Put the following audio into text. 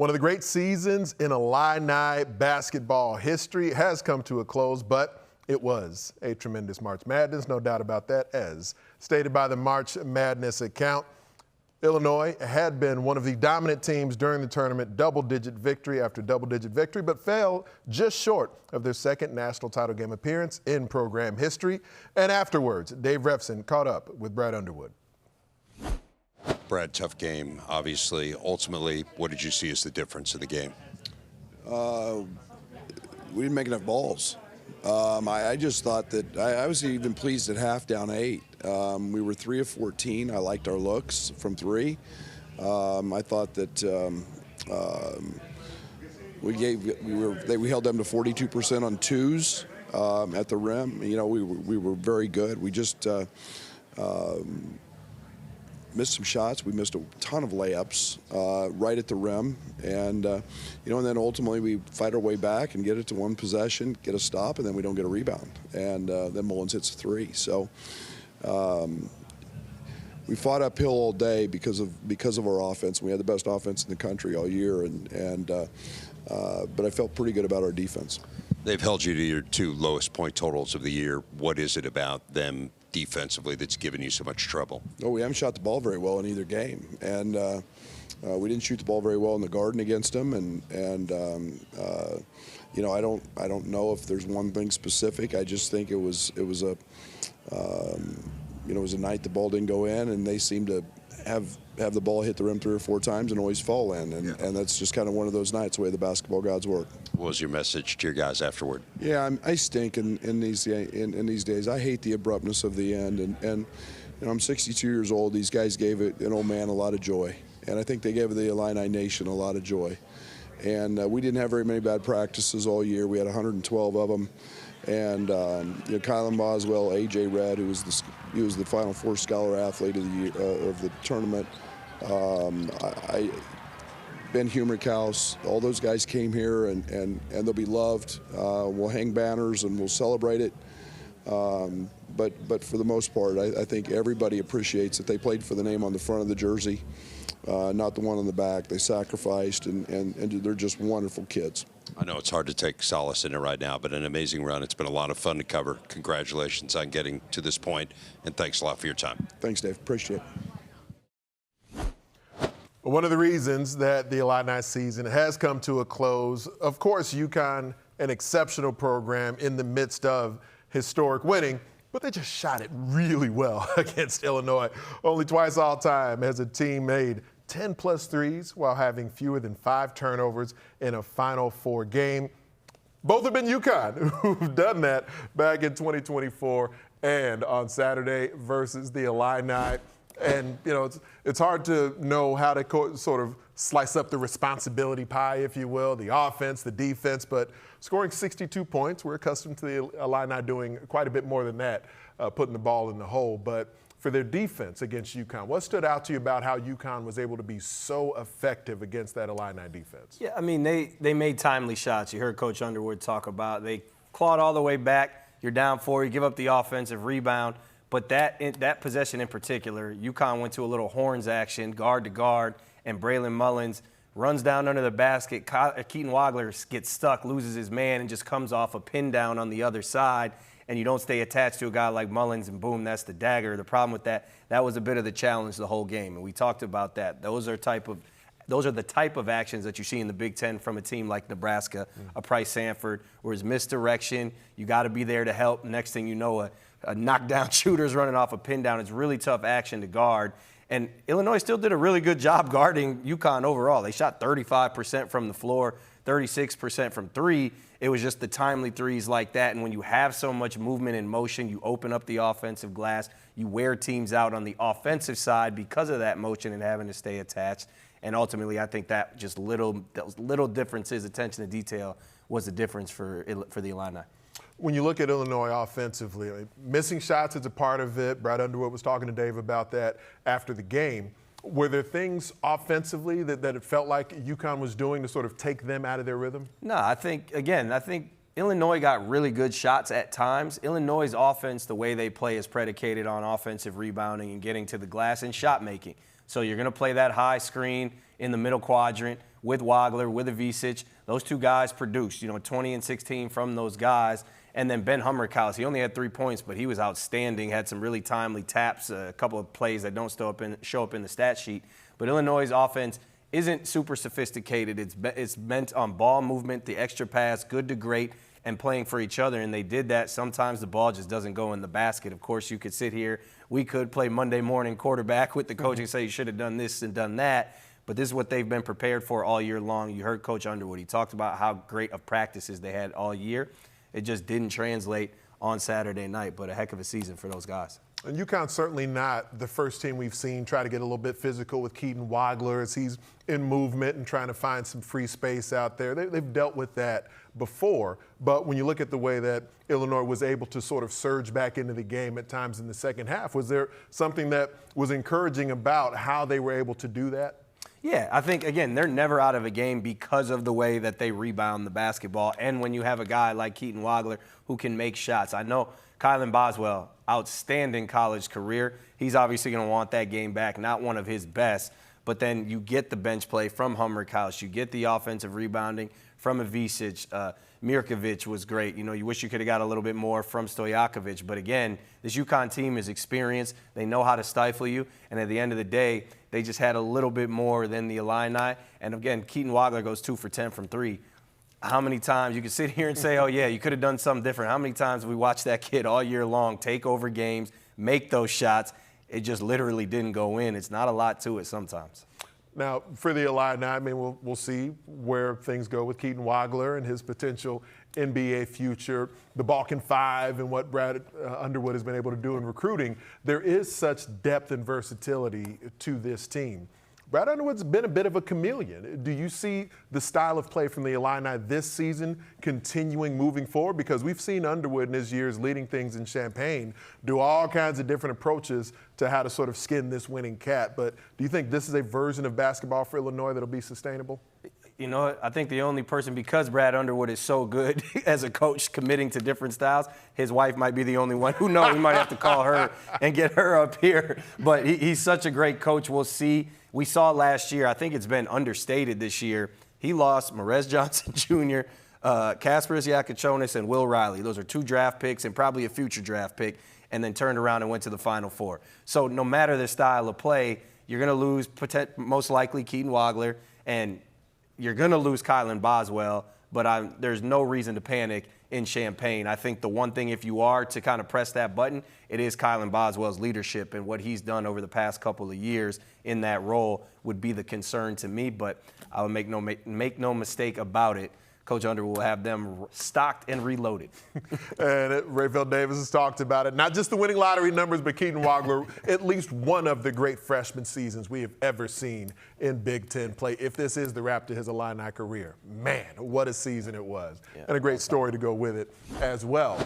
One of the great seasons in Illini basketball history has come to a close, but it was a tremendous March Madness, no doubt about that. As stated by the March Madness account, Illinois had been one of the dominant teams during the tournament, double-digit victory after double-digit victory, but fell just short of their second national title game appearance in program history. And afterwards, Dave Refson caught up with Brad Underwood. Brad, tough game, obviously. Ultimately, what did you see as the difference in the game? We didn't make enough balls. I just thought that I was even pleased at half down 8. We were 3 of 14. I liked our looks from 3. I thought that we held them to 42% on 2s at the rim. You know, we were very good. We just missed some shots. We missed a ton of layups right at the rim, and and then ultimately we fight our way back and get it to one possession, get a stop, and then we don't get a rebound, and then Mullins hits a 3. So we fought uphill all day because of our offense. We had the best offense in the country all year, but I felt pretty good about our defense. They've held you to your 2 lowest point totals of the year. What is it about them defensively that's given you so much trouble? Oh, we haven't shot the ball very well in either game, and we didn't shoot the ball very well in the Garden against them. I don't know if there's one thing specific. I just think it was a night the ball didn't go in, and they seemed to have the ball hit the rim 3 or 4 times and always fall in, and that's just kind of one of those nights, the way the basketball gods work. What was your message to your guys afterward? Yeah, I stink in these days. I hate the abruptness of the end, and I'm 62 years old. These guys gave an old man a lot of joy, and I think they gave the Illini Nation a lot of joy. And we didn't have very many bad practices all year. We had 112 of them. And Kylan Boswell, A.J. Redd, who was the Final Four Scholar Athlete of the year, of the tournament. Ben Humerkaus, all those guys came here, and they'll be loved. We'll hang banners and we'll celebrate it. But for the most part, I think everybody appreciates that they played for the name on the front of the jersey, not the one on the back. They sacrificed, and they're just wonderful kids. I know it's hard to take solace in it right now, but an amazing run. It's been a lot of fun to cover. Congratulations on getting to this point, and thanks a lot for your time. Thanks, Dave. Appreciate it. One of the reasons that the Illini season has come to a close, of course, UConn, an exceptional program in the midst of historic winning, but they just shot it really well against Illinois. Only twice all time has a team made 10+ threes while having fewer than 5 turnovers in a Final Four game. Both have been UConn who've done that back in 2024 and on Saturday versus the Illini. And, it's hard to know how to sort of slice up the responsibility pie, if you will, the offense, the defense, but scoring 62 points, we're accustomed to the Illini doing quite a bit more than that, putting the ball in the hole. But for their defense against UConn, what stood out to you about how UConn was able to be so effective against that Illini defense? Yeah, I mean, they made timely shots. You heard Coach Underwood talk about they clawed all the way back. You're down 4, you give up the offensive rebound. But that possession in particular, UConn went to a little horns action, guard to guard, and Braylon Mullins runs down under the basket. Keaton Wagler gets stuck, loses his man, and just comes off a pin down on the other side. And you don't stay attached to a guy like Mullins, and boom, that's the dagger. The problem with that was a bit of the challenge the whole game, and we talked about that. Those are the type of actions that you see in the Big Ten from a team like Nebraska, a Price Sanford, where it's misdirection. You got to be there to help. Next thing you know, a knockdown shooter's running off a pin down. It's really tough action to guard. And Illinois still did a really good job guarding UConn overall. They shot 35% from the floor, 36% from 3. It was just the timely threes like that. And when you have so much movement and motion, you open up the offensive glass. You wear teams out on the offensive side because of that motion and having to stay attached. And ultimately, I think that just those little differences, attention to detail, was the difference for the Illini. When you look at Illinois offensively, missing shots is a part of it. Brad Underwood was talking to Dave about that after the game. Were there things offensively that it felt like UConn was doing to sort of take them out of their rhythm? No, I think Illinois got really good shots at times. Illinois' offense, the way they play, is predicated on offensive rebounding and getting to the glass and shot making. So you're going to play that high screen in the middle quadrant with Wagler, with Avicic. Those two guys produced, 20 and 16 from those guys. And then Ben Hummerkaus, he only had 3 points, but he was outstanding, had some really timely taps, a couple of plays that don't show up in the stat sheet. But Illinois' offense isn't super sophisticated. It's meant on ball movement, the extra pass, good to great, and playing for each other. And they did that. Sometimes the ball just doesn't go in the basket. Of course, you could sit here. We could play Monday morning quarterback with the coach and say you should have done this and done that. But this is what they've been prepared for all year long. You heard Coach Underwood. He talked about how great of practices they had all year. It just didn't translate on Saturday night, but a heck of a season for those guys. And UConn's certainly not the first team we've seen try to get a little bit physical with Keaton Wagler as he's in movement and trying to find some free space out there. They've dealt with that before, but when you look at the way that Illinois was able to sort of surge back into the game at times in the second half, was there something that was encouraging about how they were able to do that? Yeah, I think, again, they're never out of a game because of the way that they rebound the basketball. And when you have a guy like Keaton Wagler who can make shots. I know Kylan Boswell, outstanding college career. He's obviously going to want that game back, not one of his best. But then you get the bench play from Hummerkaus. You get the offensive rebounding from Avicic. Mirkovic was great. You wish you could have got a little bit more from Stojakovic. But again, this UConn team is experienced. They know how to stifle you. And at the end of the day, they just had a little bit more than the Illini. And again, Keaton Wagler goes 2 for 10 from 3. How many times you can sit here and say, oh, yeah, you could have done something different. How many times have we watched that kid all year long take over games, make those shots? It just literally didn't go in. It's not a lot to it sometimes. Now, for the Illini, I mean, we'll see where things go with Keaton Wagler and his potential NBA future, the Balkan Five, and what Brad Underwood has been able to do in recruiting. There is such depth and versatility to this team. Brad Underwood's been a bit of a chameleon. Do you see the style of play from the Illini this season continuing moving forward? Because we've seen Underwood in his years leading things in Champaign do all kinds of different approaches to how to sort of skin this winning cat. But do you think this is a version of basketball for Illinois that'll be sustainable? I think the only person, because Brad Underwood is so good as a coach committing to different styles, his wife might be the only one. Who knows? We might have to call her and get her up here. But he's such a great coach. We'll see. We saw last year, I think it's been understated this year, he lost Marez Johnson Jr., Kasparas Yakachonis, and Will Riley. Those are 2 draft picks and probably a future draft pick, and then turned around and went to the Final Four. So no matter the style of play, you're going to lose most likely Keaton Wagler, and you're going to lose Kylan Boswell, but there's no reason to panic in Champaign. I think the one thing, if you are to kind of press that button, it is Kylan Boswell's leadership, and what he's done over the past couple of years in that role would be the concern to me. But I would make no mistake about it. Coach Underwood will have them stocked and reloaded. And Rayfeld Davis has talked about it. Not just the winning lottery numbers, but Keaton Wagler, at least one of the great freshman seasons we have ever seen in Big Ten play. If this is the wrap to his Illini career, man, what a season it was. Yeah. And a great story to go with it as well.